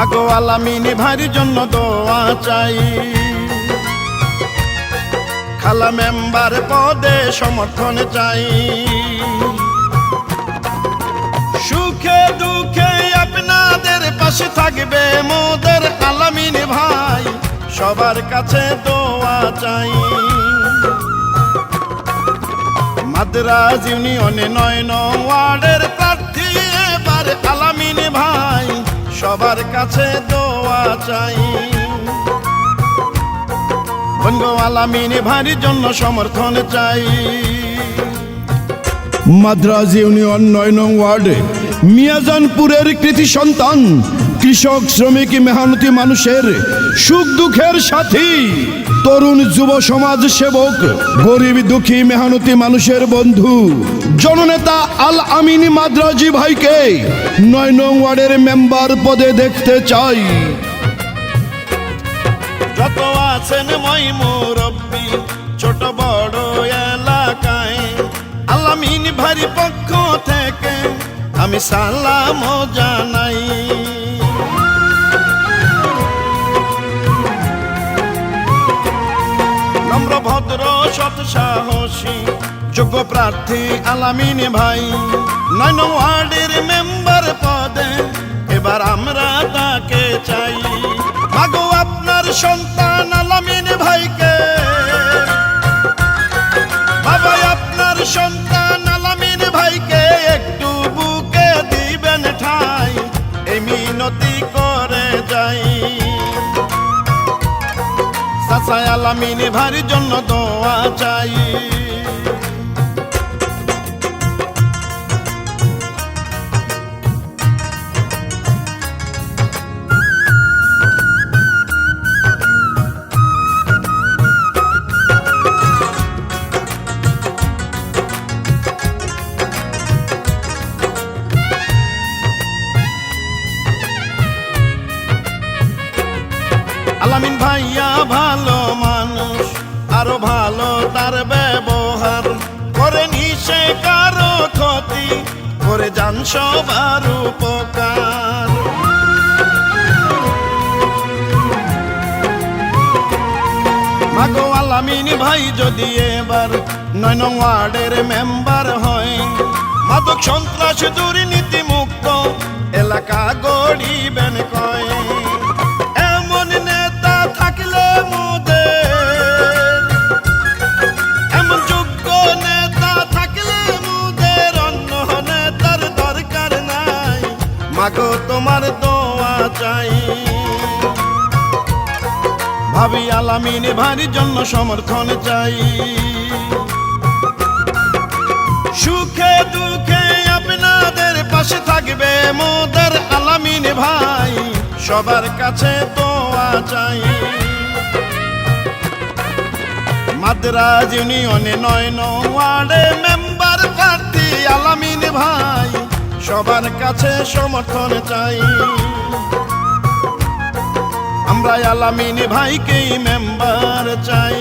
মাগো আলামিন ভাইয়ের জন্য দোয়া চাই। খালা মেম্বার পদে সমর্থন চাই। সুখে দুঃখে আপনাদের পাশে থাকবে মোদের আলামিন ভাই, সবার কাছে দোয়া চাই। মাদ্রাজ ইউনিয়নে ৯ নং ওয়ার্ডের প্রার্থী এবার আলামিন ভাই, সবার কাছে দোয়া চাই। বঙ্গ আলামিন ভাইয়ের জন্য সমর্থন চাই। মাদ্রাজ ইউনিয়ন ৯ নং ওয়ার্ডে মিয়াজানপুরের কৃতি সন্তান, কৃষক শ্রমিক মেহনতি মানুষের সুখ দুঃখের সাথী, তরুণ যুব সমাজ সেবক, গরিব দুঃখী মেহনতি মানুষের বন্ধু, জননেতা আল আমিন মাদ্রাজি ভাইকে ৯ নং ওয়ার্ডের মেম্বার পদে দেখতে চাই। যত আছেন মই মুরব্বী ছোট বড় এলাকায়, আলামিন ভাইয়ের পক্ষ থেকে আমি সালাম জানাই। নম্র ভদ্র সৎ সাহসী যোগ্য প্রার্থী আলামিন ভাই, ৯ নং ওয়ার্ডের মেম্বার পদে এবার আমরা তাকে চাই। মাগো আপনার সন্তান আলামিন ভাইকে, বাবা আপনার সন্তান আলামিন ভাইকে একটু বুকে দিবেন ঠাই, এই মিনতি করে যাই। চাচা আলামিন ভাইয়ের জন্য দোয়া চাই। আলামিন ভাইয়া ভালো মানুষ, আরো ভালো তার ব্যবহার, করে নিশে কারো ক্ষতি, করে যান সবার উপকার। মাগো আলামিন ভাই যদি এবার ৯ নং ওয়ার্ডের মেম্বার হয়, মাদক সন্ত্রাস দুর্নীতি মুক্ত এলাকা গড়িবেন কয়। এমন নেতা থাকলে মোদের, এমন যোগ্য নেতা থাকলে মোদের অন্য নেতার দরকার নাই। মাগো তোমার দোয়া চাই। ভাবি আলামিন ভাইয়ের জন্য সমর্থন চাই। সুখে দুঃখে আপনাদের পাশে থাকবে মোদের আলামিন ভাই, সবার কাছে দোয়া চাই। মাদ্রাজ ইউনিয়নে ৯ নং ওয়ার্ডে মেম্বার প্রার্থী আলামিন ভাই, সবার কাছে সমর্থন চাই। আমরা আলামিন ভাইকেই মেম্বার চাই।